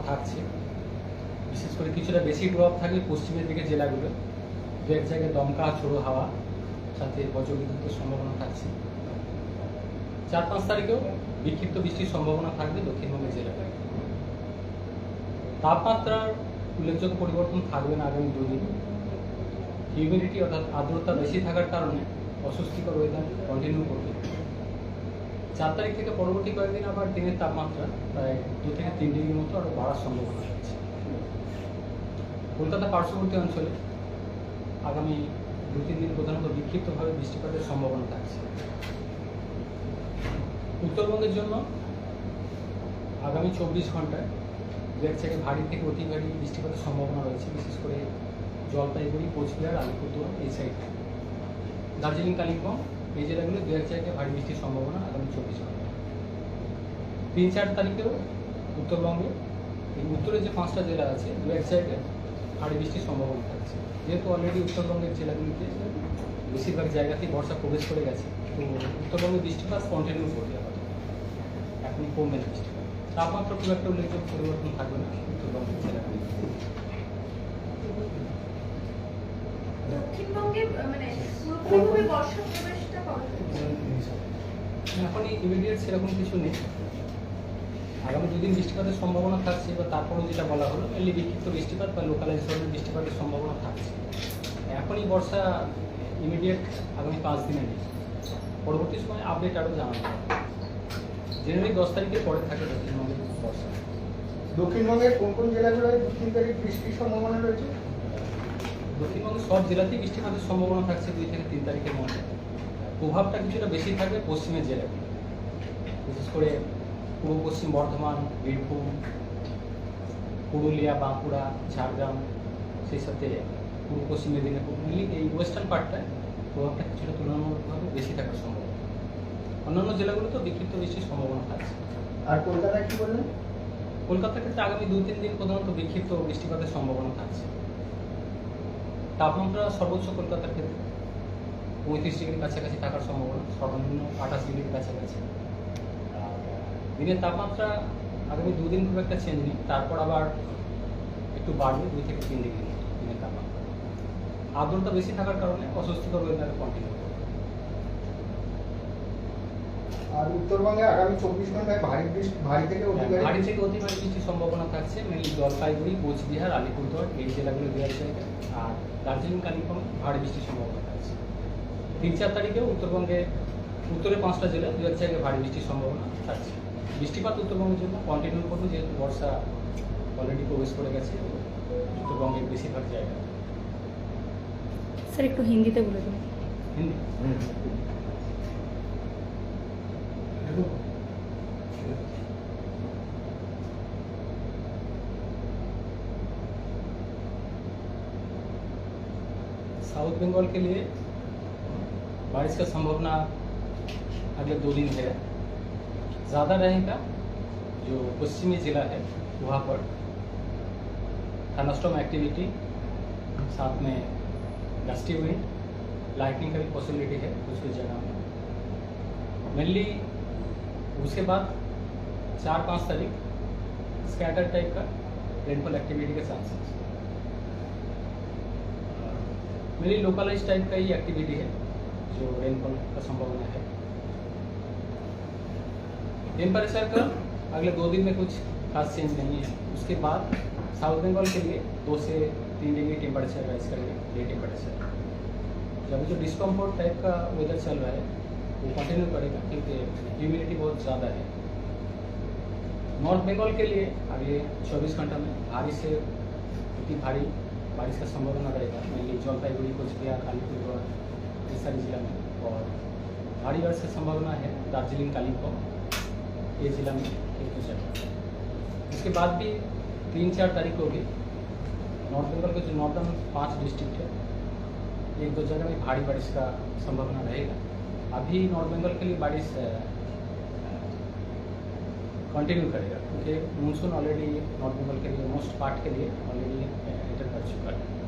থাকছে। বিশেষ করে কিছুটা বেশি প্রভাব থাকবে পশ্চিমের দিকের জেলাগুলো। দু এক জায়গায় দমকা ঝোড়ো হাওয়া সাথে বজ্রবিদ্যুতের সম্ভাবনা থাকছে। 4-5 তারিখেও বিক্ষিপ্ত বৃষ্টির সম্ভাবনা থাকবে দক্ষিণবঙ্গের জেলায়। তাপমাত্রার উল্লেখযোগ্য পরিবর্তন থাকবে না আগামী 2 দিন। হিউমিডিটি অর্থাৎ আর্দ্রতা বেশি থাকার কারণে অস্বস্তিকর ওয়েদার কন্টিনিউ করবে। 4 তারিখ থেকে পরবর্তী কয়েকদিন আবার দিনের তাপমাত্রা প্রায় 2 থেকে 3 ডিগ্রির মতো আরও বাড়ার সম্ভাবনা রয়েছে। কলকাতা পার্শ্ববর্তী অঞ্চলে আগামী 2-3 দিন প্রধানত বিক্ষিপ্তভাবে বৃষ্টিপাতের সম্ভাবনা থাকছে। উত্তরবঙ্গের জন্য আগামী 24 ঘন্টায় দু এক জায়গায় ভারী থেকে অতি ভারী বৃষ্টিপাতের সম্ভাবনা রয়েছে, বিশেষ করে জলপাইগুড়ি, কোচবিহার, আলিপুরদুয়ার এই সাইডে। দার্জিলিং, কালিম্পং এই জেলাগুলো দু এক জায়গায় ভারী বৃষ্টির সম্ভাবনা আগামী 24 ঘন্টায়। 3-4 তারিখেও উত্তরবঙ্গে এই উত্তরের যে 5টা জেলা আছে দু এক জায়গায় ভারী বৃষ্টির সম্ভাবনা থাকছে। যেহেতু অলরেডি উত্তরবঙ্গের জেলাগুলিতে বেশিরভাগ জায়গাতেই বর্ষা প্রবেশ করে গেছে, তো উত্তরবঙ্গের বৃষ্টিপাত কন্টিনিউ করবে আপাতত, এখন কমবে না বৃষ্টিপাত। তাপমাত্রা খুব একটা উল্লেখযোগ্য পরিবর্তন থাকবে না উত্তরবঙ্গের জেলাগুলিতে। দক্ষিণবঙ্গে মানে পুরোপুরি বর্ষা প্রবেশটা কবে? এখনই ইমিডিয়েট সেরকম কিছু নেই। আগামী 2 দিন বৃষ্টিপাতের সম্ভাবনা থাকছে, বা তারপরেও যেটা বলা হলো মেনলি বিক্ষিপ্ত বৃষ্টিপাত বা লোকালাইজ ধরনের বৃষ্টিপাতের সম্ভাবনা থাকছে। এখনই বর্ষা ইমিডিয়েট আগামী 5 দিনে নেই। পরবর্তী সময় আপডেট আরও জানানো হবে। জেনারেলি 10 তারিখের পরে থাকে দক্ষিণবঙ্গের বর্ষা। দক্ষিণবঙ্গের কোন কোন জেলাগুলোয় 2-3 তারিখ বৃষ্টির সম্ভাবনা রয়েছে? দক্ষিণবঙ্গের সব জেলাতেই বৃষ্টিপাতের সম্ভাবনা থাকছে 2 থেকে 3 তারিখের মধ্যে। প্রভাবটা কিছুটা বেশি থাকবে পশ্চিমের জেলাগুলো, বিশেষ করে পূর্ব পশ্চিম বর্ধমান, বীরভূম, পুরুলিয়া, বাঁকুড়া, ঝাড়গ্রাম, সেই সাথে পূর্ব পশ্চিম মেদিনীপুর, এই ওয়েস্টার্ন পার্টটায় প্রভাবটা কিছুটা তুলনামূলকভাবে বেশি থাকার সম্ভাবনা। অন্যান্য জেলাগুলোতেও বিক্ষিপ্ত বৃষ্টির সম্ভাবনা থাকছে। আর কলকাতায় কি বললেন? কলকাতার ক্ষেত্রে আগামী 2-3 দিন প্রধানত বিক্ষিপ্ত বৃষ্টিপাতের সম্ভাবনা থাকছে। তাপমাত্রা সর্বোচ্চ কলকাতার ক্ষেত্রে 35 ডিগ্রির কাছাকাছি থাকার সম্ভাবনা, সর্বনিম্ন 28 ডিগ্রির কাছাকাছি। আর দিনের তাপমাত্রা আগামী 2 দিন খুব একটা চেঞ্জ নেই, তারপর আবার একটু বাড়বে 2 থেকে 3 ডিগ্রি মতো দিনের তাপমাত্রা। আর্দ্রতা বেশি থাকার কারণে অস্বস্তিকর ওয়েদার কন্টিনিউ করবে। আর উত্তরবঙ্গে আগামী 24 ঘন্টায় ভারী থেকে অতি ভারী থেকে অতি ভারী বৃষ্টির সম্ভাবনা থাকছে মেনলি জলপাইগুড়ি, কোচবিহার, আলিপুরদুয়ার এই জেলাগুলো দু এক জায়গায়। আর দার্জিলিং, কালিম্পং ভারী বৃষ্টির সম্ভাবনা থাকছে। 3-4 তারিখেও উত্তরবঙ্গে উত্তরের 5টা জেলায় দু এক জায়গায় ভারী বৃষ্টির সম্ভাবনা থাকছে। বৃষ্টিপাত উত্তরবঙ্গের জন্য কন্টিনিউ করবে, যেহেতু বর্ষা অলরেডি প্রবেশ করে গেছে উত্তরবঙ্গের বেশিরভাগ জায়গায়। স্যার একটু হিন্দিতে বলে দিন। হিন্দি साउथ बंगाल के लिए बारिश का संभावना अगले 2 दिन है। ज़्यादा रहेगा जो पश्चिमी ज़िला है वहाँ पर थंडरस्टॉर्म एक्टिविटी, साथ में गस्टी विंड, लाइटनिंग का भी पॉसिबिलिटी है कुछ कुछ जगह में। मेनली उसके बाद 4-5 तारीख स्कैटर टाइप का रेनफॉल एक्टिविटी के चांसेस। मेरी लोकलाइज टाइप का ही एक्टिविटी है जो रेनफॉल का संभावना है। टेम्परेचर का अगले 2 दिन में कुछ खास चेंज नहीं है। उसके बाद साउथ बंगाल के लिए 2 से 3 डिग्री टेम्परेचर राइज करेगा डे टेम्परेचर। जब जो डिस्कम्फर्ट टाइप का वेदर चल रहा है वो कंटिन्यू करेगा क्योंकि ह्यूमिडिटी बहुत ज़्यादा है। नॉर्थ बंगाल के लिए अगले 24 घंटा में भारी से अति भारी बारिश का संभावना रहेगा मेनली जलपाईगुड़ी, कोचबिहार, अलीपुरद्वार इस सारी जिला में। और भारी बारिश की संभावना है दार्जिलिंग, कालिम्पोंग ये जिला में 1-2 जगह। इसके बाद भी 3-4 तारीख को भी नॉर्थ बंगाल के जो नॉर्दर्न 5 डिस्ट्रिक्ट है 1-2 जगह में भारी बारिश का संभावना रहेगा। अभी नॉर्थ बंगाल के लिए बारिश कंटिन्यू करेगा क्योंकि मानसून ऑलरेडी नॉर्थ बंगाल के लिए मोस्ट पार्ट के लिए ऑलरेडी एंटर कर चुका है।